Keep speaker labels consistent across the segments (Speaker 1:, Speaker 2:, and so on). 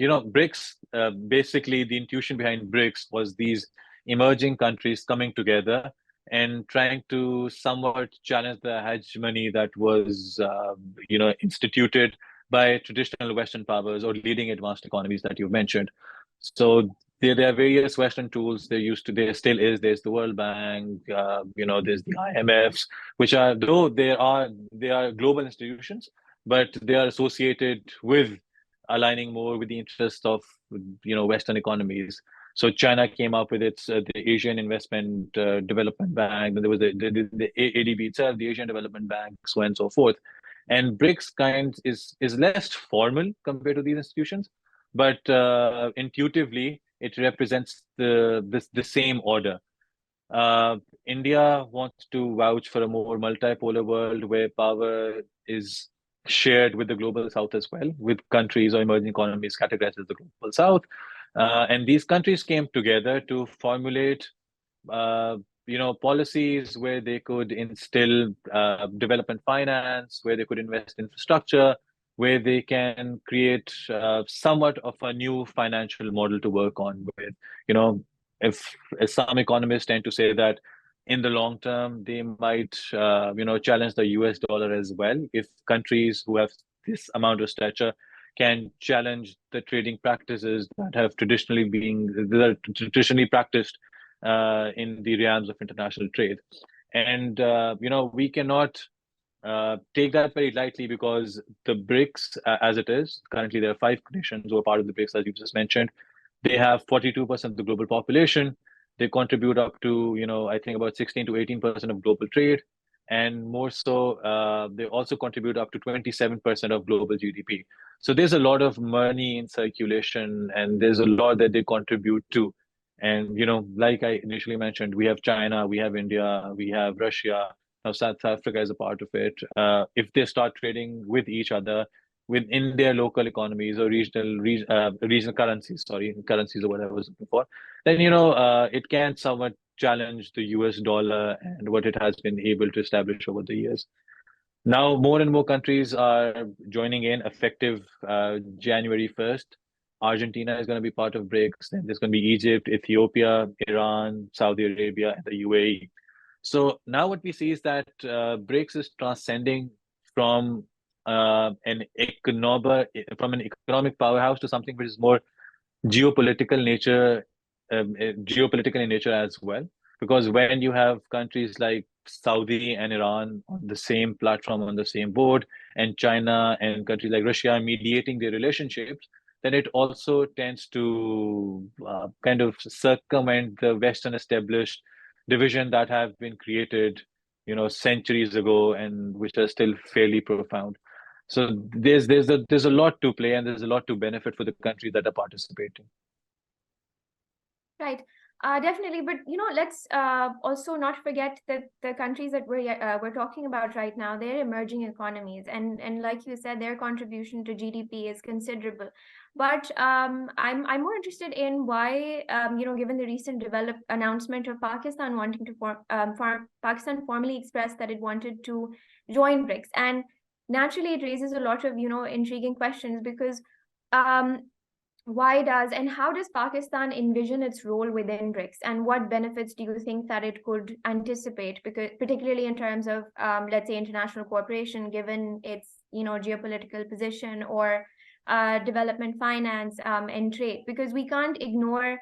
Speaker 1: BRICS, basically the intuition behind BRICS was these emerging countries coming together and trying to somewhat challenge the hegemony that was, instituted by traditional Western powers or leading advanced economies that you've mentioned. So there are various Western tools. There still is. There's the World Bank. There's the IMFs, which are, though they are global institutions, but they are associated with aligning more with the interests of Western economies. So China came up with its the Asian Investment Development Bank. Then there was the ADB itself, the Asian Development Bank, so on and so forth. And BRICS is less formal compared to these institutions, but intuitively it represents the same order. India wants to vouch for a more multipolar world where power is shared with the global south as well, with countries or emerging economies categorized as the global south. And these countries came together to formulate policies where they could instill development finance, where they could invest in infrastructure, where they can create somewhat of a new financial model to work on with. If some economists tend to say that in the long term, they might, challenge the US dollar as well. If countries who have this amount of stature can challenge the trading practices that are traditionally practiced in the realms of international trade. And, we cannot take that very lightly, because the BRICS, as it is, currently there are 5 nations who are part of the BRICS, as you just mentioned. They have 42% of the global population. They contribute up to, I think about 16 to 18% of global trade. And more so, they also contribute up to 27% of global GDP. So there's a lot of money in circulation, and there's a lot that they contribute to. And, like I initially mentioned, we have China, we have India, we have Russia. Now South Africa is a part of it. If they start trading with each other, within their local economies or regional currencies or whatever I was looking for, then it can somewhat challenge the US dollar and what it has been able to establish over the years. Now more and more countries are joining in effective January 1st. Argentina is going to be part of BRICS. Then there's going to be Egypt, Ethiopia, Iran, Saudi Arabia, and the UAE. So now what we see is that BRICS is transcending from an economic powerhouse to something which is more geopolitical in nature as well. Because when you have countries like Saudi and Iran on the same platform, on the same board, and China and countries like Russia mediating their relationships, then it also tends to kind of circumvent the Western established division that have been created, centuries ago, and which are still fairly profound. So there's a lot to play, and there's a lot to benefit for the countries that are participating.
Speaker 2: Right. Definitely, but let's also not forget that the countries that we're talking about right now, they're emerging economies, and like you said, their contribution to GDP is considerable. But I'm more interested in why, given the recent announcement of Pakistan wanting to Pakistan formally expressed that it wanted to join BRICS, and naturally it raises a lot of intriguing questions, because why does and how does Pakistan envision its role within BRICS, and what benefits do you think that it could anticipate, because particularly in terms of let's say international cooperation, given its geopolitical position, or development finance and trade, because we can't ignore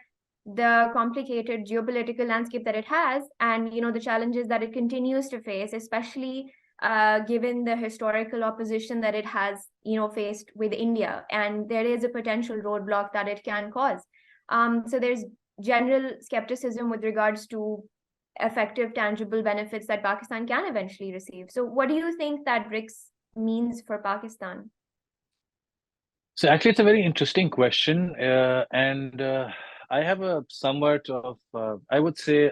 Speaker 2: the complicated geopolitical landscape that it has, and the challenges that it continues to face, especially given the historical opposition that it has, faced with India, and there is a potential roadblock that it can cause. So there's general skepticism with regards to effective, tangible benefits that Pakistan can eventually receive. So what do you think that BRICS means for Pakistan?
Speaker 1: So actually, it's a very interesting question, and I have a somewhat of, I would say,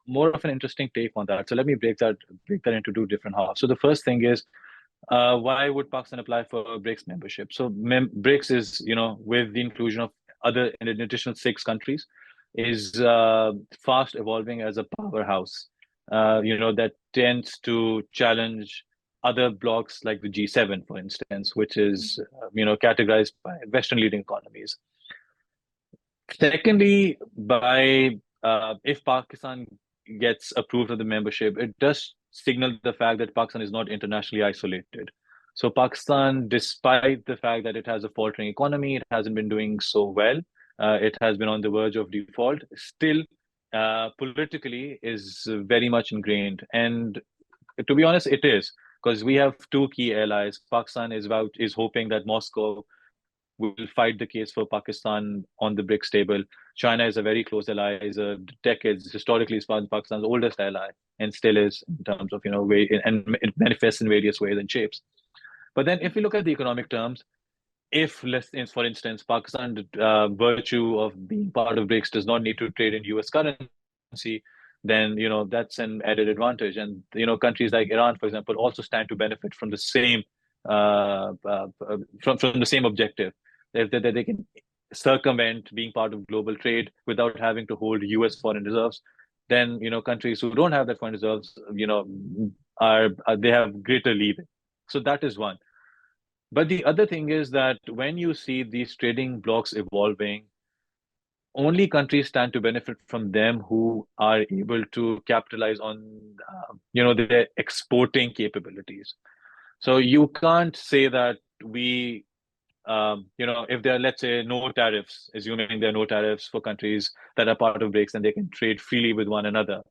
Speaker 1: more of an interesting take on that. So let me break that into 2 different halves. So the first thing is, why would Pakistan apply for BRICS membership? So BRICS is, with the inclusion of an additional 6 countries, is fast evolving as a powerhouse, that tends to challenge other blocks like the G7, for instance, which is, categorized by Western leading economies. Secondly, by if Pakistan gets approved of the membership, it does signal the fact that Pakistan is not internationally isolated. So Pakistan, despite the fact that it has a faltering economy, it hasn't been doing so well. It has been on the verge of default. Still, politically, is very much ingrained. And to be honest, it is because we have two key allies. Pakistan is hoping that Moscow will fight the case for Pakistan on the BRICS table. China is a very close ally, is a decades historically is Pakistan's oldest ally, and still is in terms of way, and it manifests in various ways and shapes. But then, if we look at the economic terms, if, for instance, Pakistan, virtue of being part of BRICS, does not need to trade in US currency, then that's an added advantage. And countries like Iran, for example, also stand to benefit from the same from the same objective. That they can circumvent being part of global trade without having to hold US foreign reserves. Then countries who don't have that foreign reserves, are they have greater leeway. So that is one. But the other thing is that when you see these trading blocks evolving, only countries stand to benefit from them who are able to capitalize on, their exporting capabilities. So you can't say that if there are, let's say, no tariffs, assuming there are no tariffs for countries that are part of BRICS and they can trade freely with one another,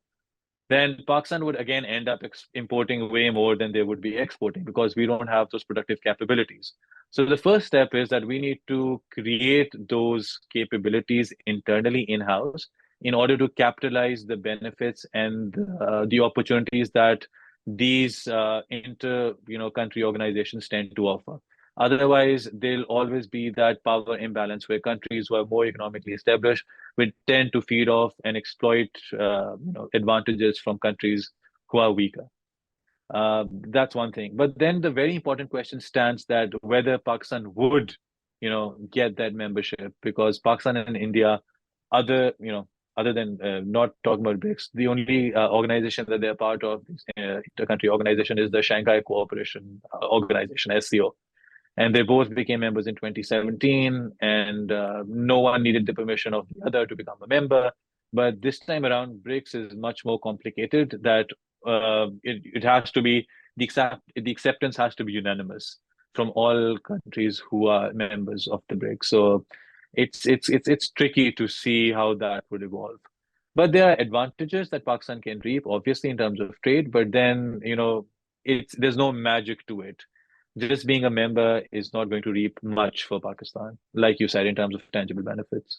Speaker 1: then Pakistan would again end up importing way more than they would be exporting because we don't have those productive capabilities. So the first step is that we need to create those capabilities internally in-house in order to capitalize the benefits and the opportunities that these country organizations tend to offer. Otherwise, there'll always be that power imbalance where countries who are more economically established will tend to feed off and exploit advantages from countries who are weaker. That's one thing. But then the very important question stands that whether Pakistan would, get that membership, because Pakistan and India, other, other than not talking about BRICS, the only organization that they're part of, inter-country organization, is the Shanghai Cooperation Organization, SCO. And they both became members in 2017, and no one needed the permission of the other to become a member. But this time around, BRICS is much more complicated. That it has to be the acceptance has to be unanimous from all countries who are members of the BRICS. So it's tricky to see how that would evolve. But there are advantages that Pakistan can reap, obviously in terms of trade. But then there's no magic to it. Just being a member is not going to reap much for Pakistan, like you said, in terms of tangible benefits.